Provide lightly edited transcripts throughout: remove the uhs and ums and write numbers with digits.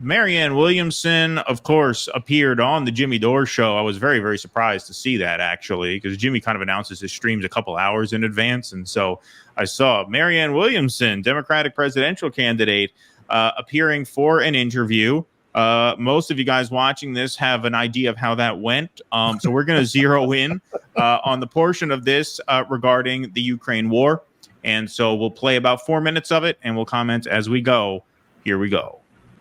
Marianne Williamson, of course, appeared on the Jimmy Dore show. I was very, very surprised to see that, actually, because Jimmy kind of announces his streams a couple hours in advance. And so I saw Marianne Williamson, Democratic presidential candidate, appearing for an interview. Most of you guys watching this have an idea of how that went. So we're going to zero in on the portion of this regarding the Ukraine war. And so we'll play about 4 minutes of it and we'll comment as we go. Here we go.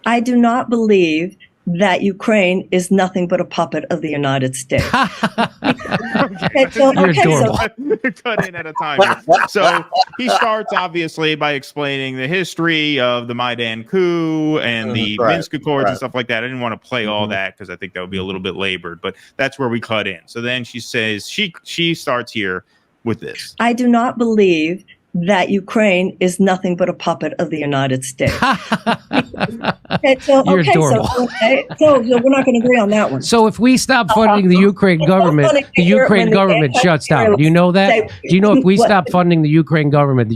I do not believe that Ukraine is nothing but a puppet of the United States. Cut in at a time. So he starts obviously by explaining the history of the Maidan coup and the Minsk Accords and stuff like that. I didn't want to play all that because I think that would be a little bit labored, but that's where we cut in. So then she says she starts here with this. I do not believe that Ukraine is nothing but a puppet of the United States. So we're not going to agree on that one. So if we stop funding the Ukraine government, the Ukraine government shuts down. Do you know that? Do you know if we stop funding the Ukraine government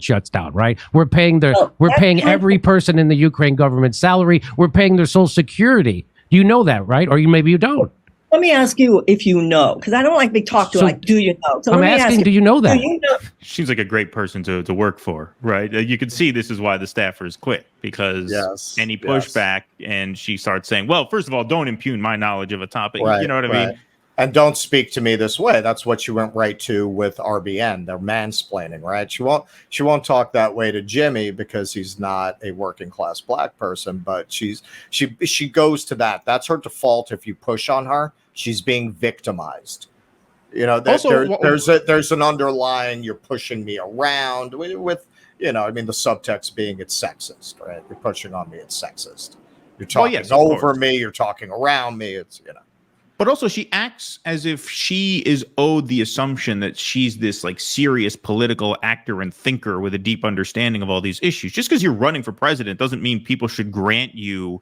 shuts down, right? We're paying every person in the Ukraine government salary. We're paying their Social Security. Do you know that, right? Or maybe you don't. Let me ask you if you know, because I don't like being talked to like, do you know? So I'm asking, do you know that? Seems like a great person to work for, right? You can see this is why the staffers quit, because any pushback, and she starts saying, well, first of all, don't impugn my knowledge of a topic. You know what I mean? And don't speak to me this way. That's what you went right to with RBN. They're mansplaining, right? She won't talk that way to Jimmy because he's not a working class black person, but she goes to that. That's her default. If you push on her, she's being victimized. You know, there's an underlying, you're pushing me around with the subtext being it's sexist, right? You're pushing on me, it's sexist. You're talking over me, you're talking around me, it's. But also she acts as if she is owed the assumption that she's this like serious political actor and thinker with a deep understanding of all these issues. Just because you're running for president doesn't mean people should grant you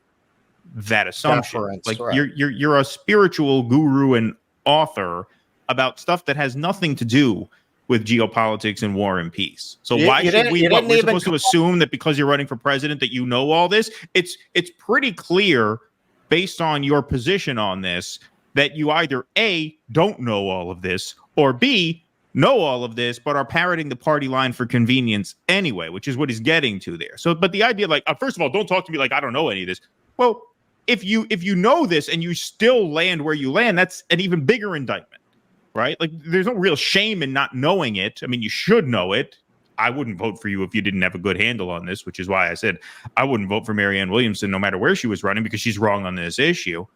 that assumption. You're a spiritual guru and author about stuff that has nothing to do with geopolitics and war and peace. So why should we're supposed to assume that because you're running for president that you know all this? It's pretty clear based on your position on this that you either A, don't know all of this, or B, know all of this, but are parroting the party line for convenience anyway, which is what he's getting to there. So, but the idea, like, first of all, don't talk to me like I don't know any of this. Well, if you know this and you still land where you land, that's an even bigger indictment, right? Like, there's no real shame in not knowing it. I mean, you should know it. I wouldn't vote for you if you didn't have a good handle on this, which is why I said I wouldn't vote for Marianne Williamson no matter where she was running, because she's wrong on this issue.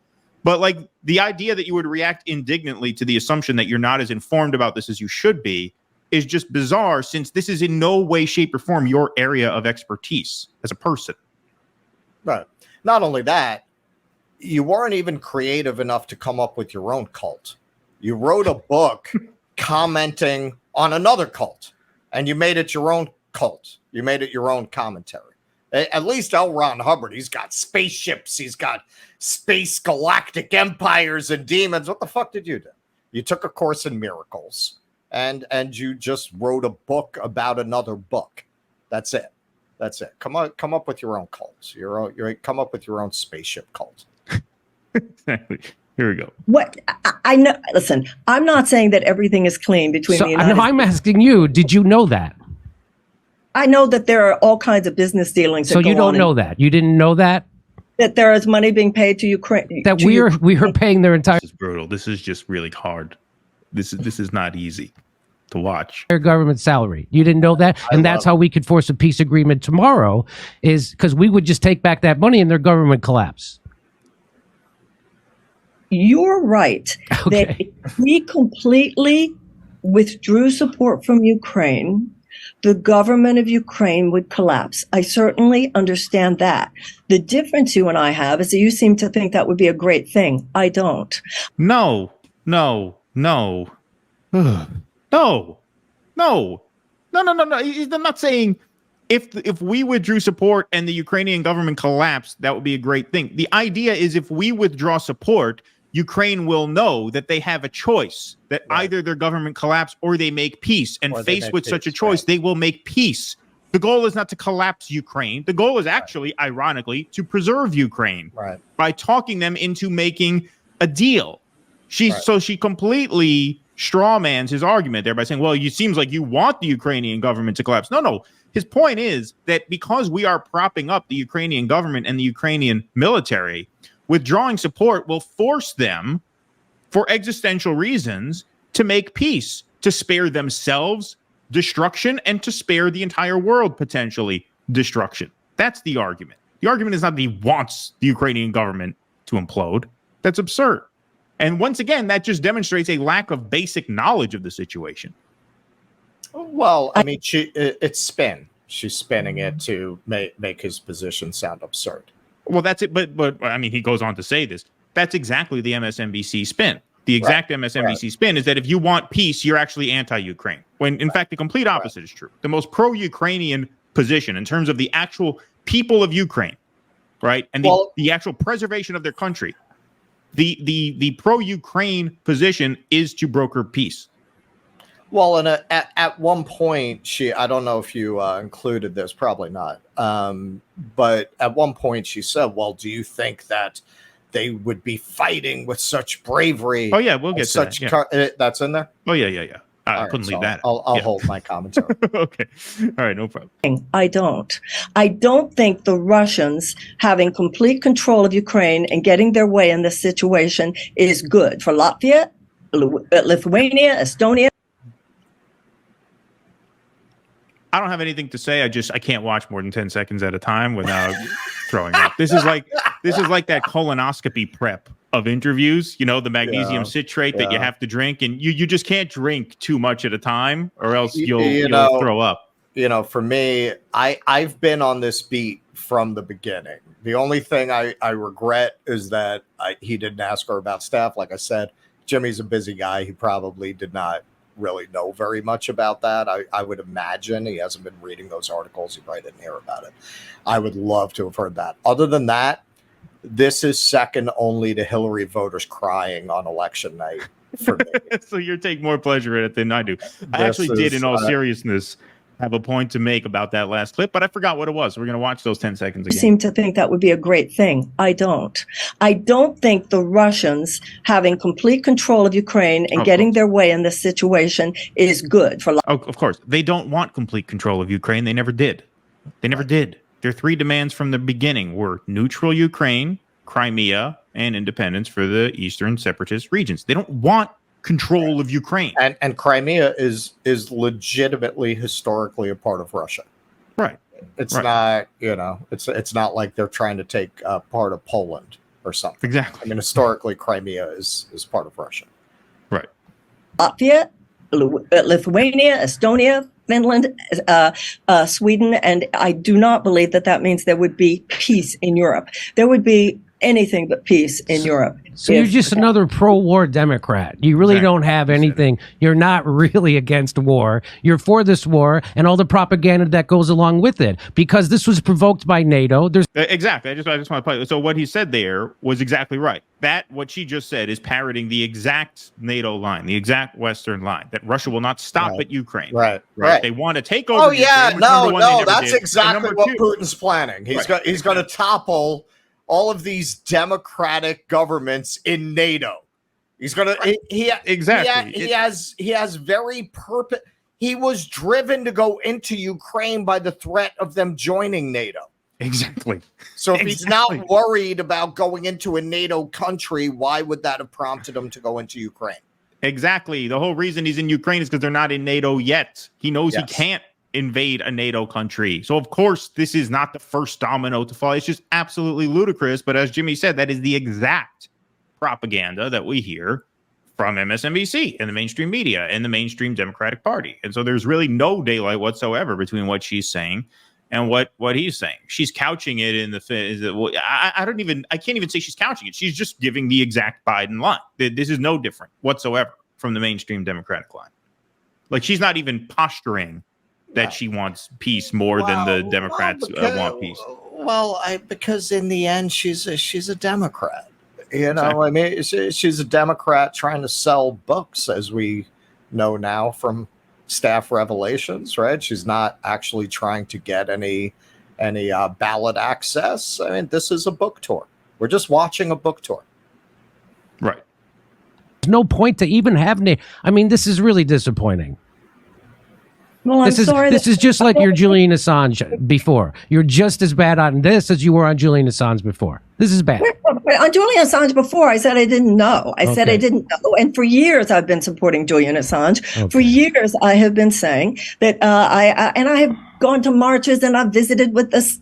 But like the idea that you would react indignantly to the assumption that you're not as informed about this as you should be is just bizarre, since this is in no way, shape, or form your area of expertise as a person. Right. Not only that, you weren't even creative enough to come up with your own cult. You wrote a book commenting on another cult, and you made it your own cult. You made it your own commentary. At least L. Ron Hubbard, he's got spaceships, he's got space galactic empires and demons. What the fuck did you do? You took a course in miracles, and you just wrote a book about another book. That's it. Come up with your own cults. Come up with your own spaceship cult. Exactly. Here we go. What I know. Listen, I'm not saying that everything is clean between the United States. I'm asking you. Did you know that? I know that there are all kinds of business dealings. So you don't know that? You didn't know that? That there is money being paid to Ukraine. That we are paying their entire. This is brutal. This is just really hard. This is not easy to watch. Their government salary. You didn't know that, and that's how we could force a peace agreement tomorrow. Is because we would just take back that money and their government collapse. You're right. Okay. That if we completely withdrew support from Ukraine, the government of Ukraine would collapse. I certainly understand that. The difference you and I have is that you seem to think that would be a great thing. I don't. No. I'm not saying if we withdrew support and the Ukrainian government collapsed, that would be a great thing. The idea is if we withdraw support, Ukraine will know that they have a choice, that either their government collapse or they make peace. And faced with such a choice, they will make peace The goal is not to collapse Ukraine. The goal is actually, ironically, to preserve Ukraine by talking them into making a deal. So she completely strawmans his argument there by saying, well, it seems like you want the Ukrainian government to collapse. No. His point is that because we are propping up the Ukrainian government and the Ukrainian military, withdrawing support will force them, for existential reasons, to make peace, to spare themselves destruction and to spare the entire world potentially destruction. That's the argument. The argument is not that he wants the Ukrainian government to implode. That's absurd. And once again, that just demonstrates a lack of basic knowledge of the situation. Well, I mean, it's spin. She's spinning it to make his position sound absurd. Well, that's it. But I mean, he goes on to say this. That's exactly the MSNBC spin. The exact MSNBC spin is that if you want peace, you're actually anti-Ukraine. When, in fact, the complete opposite is true. The most pro-Ukrainian position in terms of the actual people of Ukraine, right, and the actual preservation of their country, the pro-Ukraine position is to broker peace. Well, and at one point, I don't know if you included this, probably not. But at one point she said, well, do you think that they would be fighting with such bravery? Oh, yeah, we'll get to such that. That's in there? Oh, yeah. I couldn't leave that. I'll hold my commentary. Okay. All right, no problem. I don't think the Russians having complete control of Ukraine and getting their way in this situation is good for Latvia, Lithuania, Estonia. I don't have anything to say. I can't watch more than 10 seconds at a time without throwing up. This is like that colonoscopy prep of interviews, the magnesium citrate that you have to drink, and you just can't drink too much at a time or else you'll throw up. For me, I've been on this beat from the beginning. The only thing I regret is that he didn't ask her about staff. Like I said, Jimmy's a busy guy. He probably did not really know very much about that. I would imagine he hasn't been reading those articles. He probably didn't hear about it. I would love to have heard that. Other than that, this is second only to Hillary voters crying on election night for me. So you take more pleasure in it than I do. I actually did, in all seriousness, have a point to make about that last clip, but I forgot what it was. We're going to watch those 10 seconds again. I seem to think that would be a great thing. I don't think the Russians having complete control of Ukraine and getting their way in this situation is good for. Of course, they don't want complete control of Ukraine. They never did. Their three demands from the beginning were neutral Ukraine, Crimea, and independence for the eastern separatist regions. They don't want control of Ukraine. And Crimea is legitimately historically a part of Russia. Right. It's not, it's not like they're trying to take part of Poland or something. Exactly. I mean, historically, Crimea is part of Russia. Right. Latvia, Lithuania, Estonia, Finland, Sweden, and I do not believe that means there would be peace in Europe. There would be anything but peace in Europe. So you're just another pro-war Democrat. You really don't have anything. You're not really against war. You're for this war and all the propaganda that goes along with it, because this was provoked by NATO. Exactly. I just want to play. So what he said there was exactly right. What she just said is parroting the exact NATO line, the exact Western line, that Russia will not stop at Ukraine. Right. They want to take over. Oh yeah, Ukraine, no, that's exactly what Putin's planning. He's going to topple all of these democratic governments in NATO. He's gonna he has very purpose. He was driven to go into Ukraine by the threat of them joining NATO. Exactly. So if he's not worried about going into a NATO country, why would that have prompted him to go into Ukraine? Exactly. The whole reason he's in Ukraine is because they're not in NATO yet. He knows he can't invade a NATO country. So, of course, this is not the first domino to fall. It's just absolutely ludicrous. But as Jimmy said, that is the exact propaganda that we hear from MSNBC and the mainstream media and the mainstream Democratic Party. And so there's really no daylight whatsoever between what she's saying and what he's saying. She's couching it in the I can't even say she's couching it. She's just giving the exact Biden line. This is no different whatsoever from the mainstream Democratic line. Like, she's not even posturing that she wants peace more than the Democrats want peace. Well, because in the end, she's a Democrat. I mean, she's a Democrat trying to sell books, as we know now from staff revelations, right? She's not actually trying to get any ballot access. I mean, this is a book tour. We're just watching a book tour. Right. There's no point to even have I mean, this is really disappointing. Well, this is just like your Julian Assange before. You're just as bad on this as you were on Julian Assange before. This is bad. On Julian Assange before, I said I didn't know. I said I didn't know. And for years, I've been supporting Julian Assange. Okay. For years, I have been saying that I have gone to marches and I've visited with this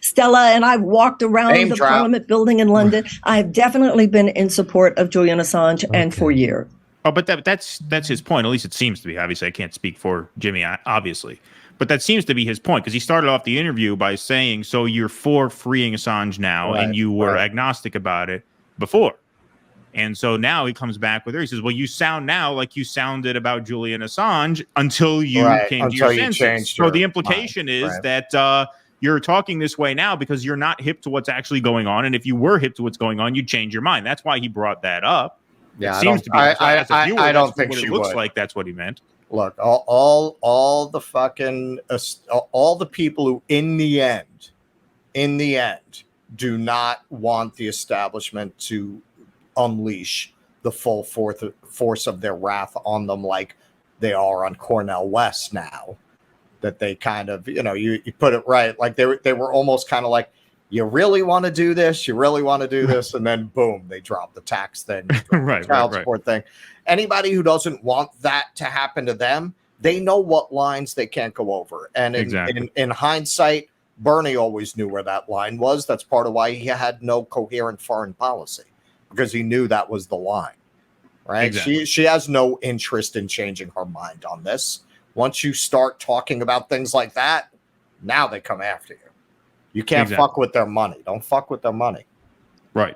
Stella and I've walked around the Parliament building in London. I have definitely been in support of Julian Assange and for years. Oh, but that's his point. At least it seems to be. Obviously, I can't speak for Jimmy, obviously. But that seems to be his point, because he started off the interview by saying, so you're for freeing Assange now, and you were agnostic about it before. And so now he comes back with her. He says, well, you sound now like you sounded about Julian Assange until you came to your senses. So the implication is that you're talking this way now because you're not hip to what's actually going on. And if you were hip to what's going on, you'd change your mind. That's why he brought that up. Yeah, it seems to be. I don't think she looks would. Like that's what he meant. Look, all the fucking all the people who in the end do not want the establishment to unleash the full force of their wrath on them like they are on Cornel West now. That they kind of, you put it right, like they were almost kind of like, you really want to do this? You really want to do this? And then boom, they drop the tax thing, child support thing. Anybody who doesn't want that to happen to them, they know what lines they can't go over. And in hindsight, Bernie always knew where that line was. That's part of why he had no coherent foreign policy, because he knew that was the line, right? Exactly. She has no interest in changing her mind on this. Once you start talking about things like that, now they come after you. You can't fuck with their money. Don't fuck with their money. Right.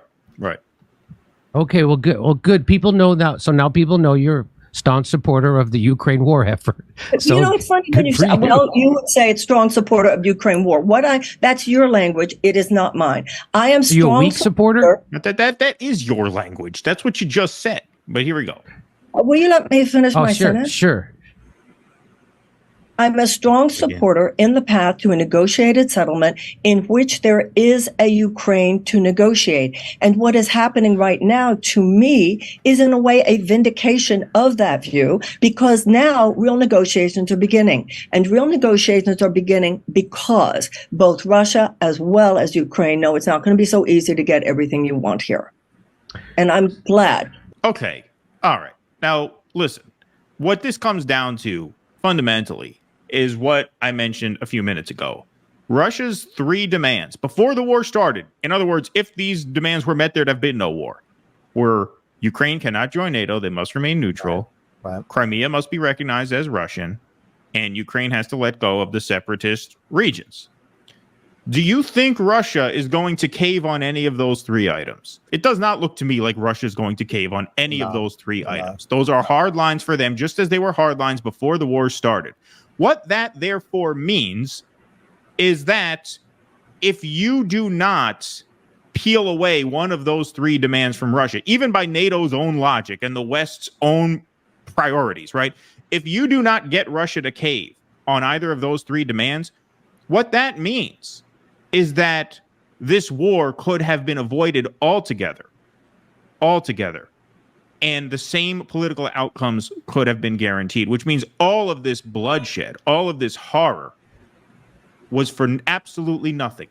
Okay, well, good. Well, good. People know now. So now people know you're a staunch supporter of the Ukraine war effort. So, it's funny when you say, well, you would say it's strong supporter of Ukraine war. That's your language. It is not mine. I am strong. You a weak supporter? That is your language. That's what you just said. But here we go. Will you let me finish my sentence? Sure. I'm a strong supporter in the path to a negotiated settlement in which there is a Ukraine to negotiate. And what is happening right now, to me, is in a way a vindication of that view, because now real negotiations are beginning. And real negotiations are beginning because both Russia as well as Ukraine know it's not going to be so easy to get everything you want here. And I'm glad. Okay. All right. Now, listen, what this comes down to fundamentally is what I mentioned a few minutes ago. Russia's 3 demands before the war started. In other words, if these demands were met, there'd have been no war. Were Ukraine cannot join NATO. They must remain neutral. Right. Crimea must be recognized as Russian. And Ukraine has to let go of the separatist regions. Do you think Russia is going to cave on any of those 3 items? It does not look to me like Russia is going to cave on any of those 3 items. Those are hard lines for them, just as they were hard lines before the war started. What that therefore means is that if you do not peel away one of those 3 demands from Russia, even by NATO's own logic and the West's own priorities, right? If you do not get Russia to cave on either of those 3 demands, what that means is that this war could have been avoided altogether. And the same political outcomes could have been guaranteed, which means all of this bloodshed, all of this horror was for absolutely nothing.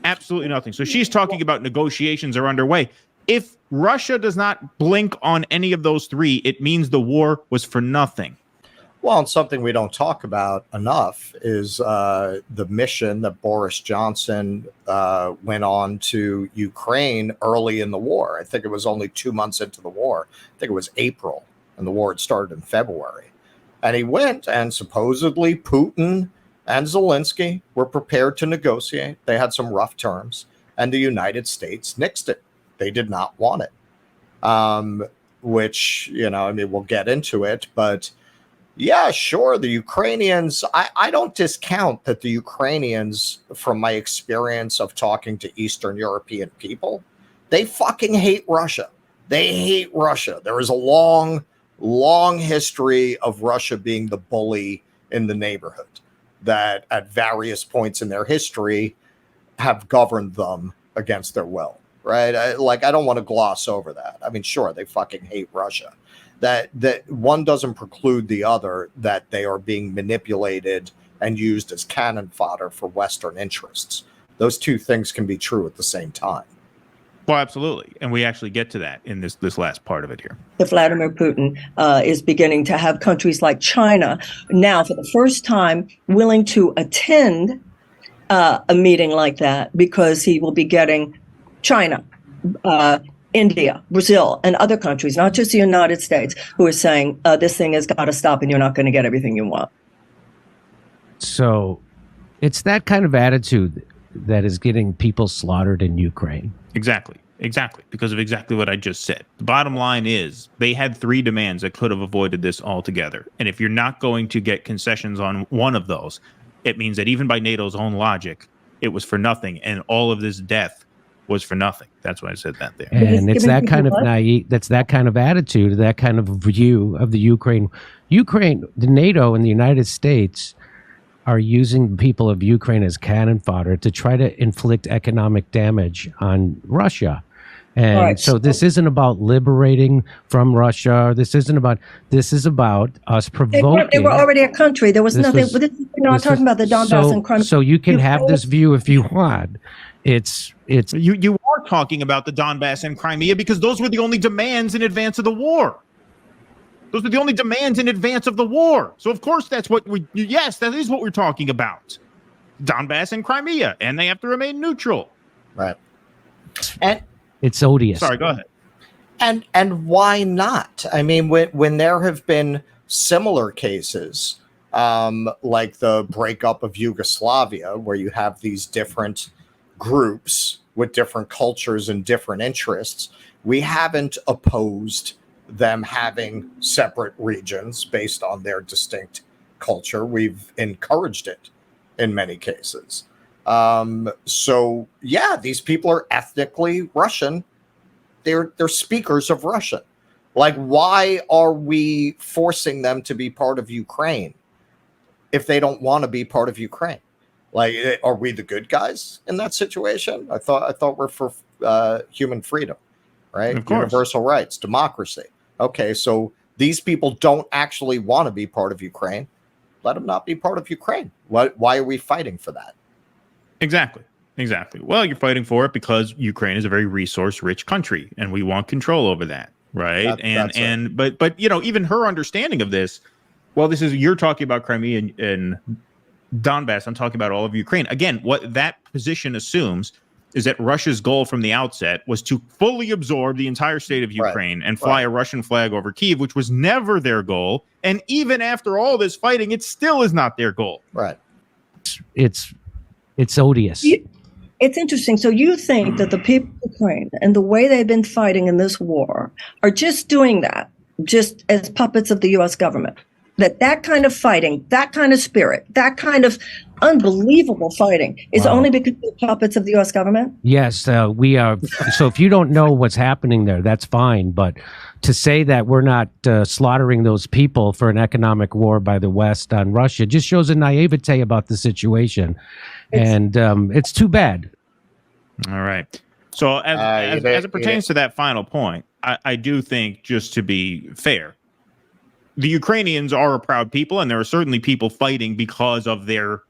Absolutely nothing. So she's talking about negotiations are underway. If Russia does not blink on any of those 3, it means the war was for nothing. Well, and something we don't talk about enough is the mission that Boris Johnson went on to Ukraine early in the war. I think it was only 2 months into the war. I think it was April, and the war had started in February. And he went, and supposedly Putin and Zelensky were prepared to negotiate. They had some rough terms, and the United States nixed it. They did not want it, which, we'll get into it, but yeah, sure. The Ukrainians, I don't discount that the Ukrainians, from my experience of talking to Eastern European people, they fucking hate Russia. They hate Russia. There is a long long history of Russia being the bully in the neighborhood that at various points in their history have governed them against their will, right? I don't want to gloss over that. I mean, sure, they fucking hate Russia. That one doesn't preclude the other, that they are being manipulated and used as cannon fodder for Western interests. Those two things can be true at the same time. Well, absolutely. And we actually get to that in this last part of it here. Vladimir Putin is beginning to have countries like China now, for the first time, willing to attend a meeting like that, because he will be getting China, India, Brazil, and other countries, not just the United States, who are saying this thing has got to stop and you're not going to get everything you want. So it's that kind of attitude that is getting people slaughtered in Ukraine. Exactly. Because of exactly what I just said. The bottom line is they had 3 demands that could have avoided this altogether. And if you're not going to get concessions on one of those, it means that even by NATO's own logic, it was for nothing. And all of this death was for nothing. That's why I said that there. And it's that kind of naive, that's that kind of attitude, that kind of view of the Ukraine, the NATO and the United States are using the people of Ukraine as cannon fodder to try to inflict economic damage on Russia. And right. So this isn't about liberating from Russia. This is about us provoking. They were already a country. There was nothing. We're not talking about the Donbass and Crimea. So you can have this view if you want. It's you are talking about the Donbass and Crimea because those were the only demands in advance of the war. Those were the only demands in advance of the war. So of course that's what yes, that is what we're talking about. Donbass and Crimea, and they have to remain neutral. Right. And it's odious. Sorry, go ahead. And why not? I mean, when there have been similar cases, like the breakup of Yugoslavia, where you have these different groups with different cultures and different interests, we haven't opposed them having separate regions based on their distinct culture. We've encouraged it in many cases. So yeah, these people are ethnically Russian. They're speakers of Russian. Like, why are we forcing them to be part of Ukraine if they don't want to be part of Ukraine? Like, are we the good guys in that situation? I thought we're for human freedom, right? Universal rights, democracy. Okay, so these people don't actually want to be part of Ukraine. Let them not be part of Ukraine. Why are we fighting for that? Exactly. Well, you're fighting for it because Ukraine is a very resource-rich country, and we want control over that, right? But you know, even her understanding of this. Well, you're talking about Crimea and Donbass. I'm talking about all of Ukraine. Again, what that position assumes is that Russia's goal from the outset was to fully absorb the entire state of Ukraine and fly a Russian flag over Kyiv, which was never their goal. And even after all this fighting, it still is not their goal. Right. It's odious. It's interesting. So you think that the people of Ukraine and the way they've been fighting in this war are just doing that, just as puppets of the U.S. government? That kind of fighting, that kind of spirit, that kind of unbelievable fighting is only because of the puppets of the U.S. government? Yes, we are. So if you don't know what's happening there, that's fine. But to say that we're not slaughtering those people for an economic war by the West on Russia just shows a naivete about the situation. It's too bad. All right. So as it pertains to that final point, I do think, just to be fair, the Ukrainians are a proud people, and there are certainly people fighting because of their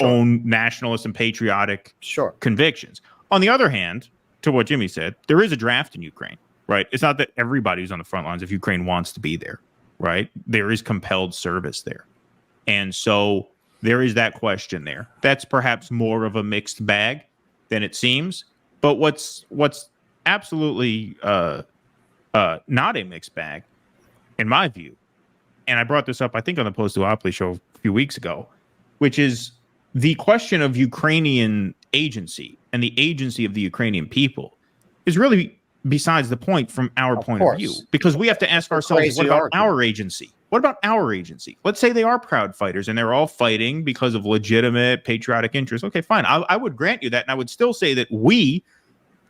own nationalist and patriotic convictions. On the other hand, to what Jimmy said, there is a draft in Ukraine, right? It's not that everybody's on the front lines if Ukraine wants to be there, right? There is compelled service there. And so there is that question there. That's perhaps more of a mixed bag than it seems. But what's absolutely not a mixed bag, in my view, and I brought this up, I think, on the Post-Duopoly show a few weeks ago, which is the question of Ukrainian agency and the agency of the Ukrainian people is really besides the point from our point of view, because we have to ask ourselves, what about our agency? What about our agency? Let's say they are proud fighters and they're all fighting because of legitimate patriotic interests. Okay, fine. I would grant you that. And I would still say that we,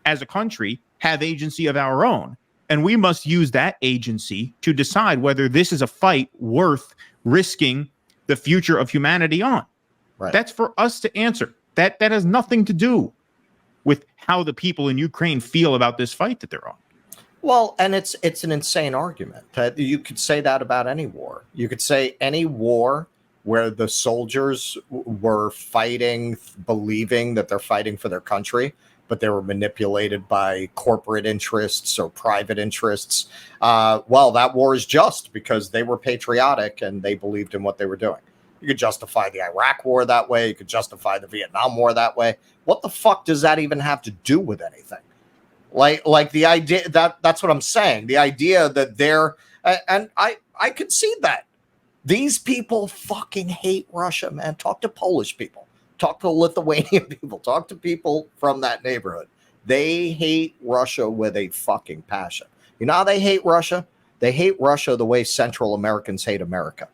as a country, have agency of our own. And we must use that agency to decide whether this is a fight worth risking the future of humanity on. Right. That's for us to answer. That has nothing to do with how the people in Ukraine feel about this fight that they're on. Well, and it's an insane argument. You could say that about any war. You could say any war where the soldiers were fighting, believing that they're fighting for their country, but they were manipulated by corporate interests or private interests. Well, that war is just because they were patriotic and they believed in what they were doing. You could justify the Iraq war that way. You could justify the Vietnam war that way. What the fuck does that even have to do with anything? Like the idea that's what I'm saying. The idea that they're, and I concede that these people fucking hate Russia, man. Talk to Polish people, talk to Lithuanian people, talk to people from that neighborhood. They hate Russia with a fucking passion. You know how they hate Russia? They hate Russia the way Central Americans hate America.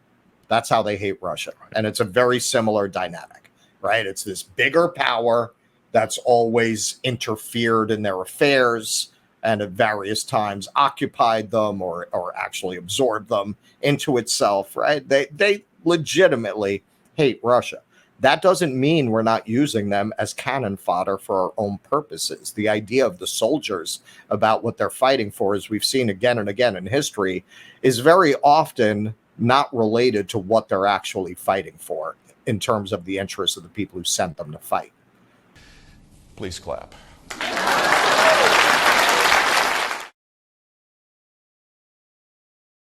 That's how they hate Russia. And it's a very similar dynamic, right? It's this bigger power that's always interfered in their affairs and at various times occupied them or actually absorbed them into itself, right? They legitimately hate Russia. That doesn't mean we're not using them as cannon fodder for our own purposes. The idea of the soldiers about what they're fighting for, as we've seen again and again in history, is very often not related to what they're actually fighting for in terms of the interests of the people who sent them to fight. Please clap.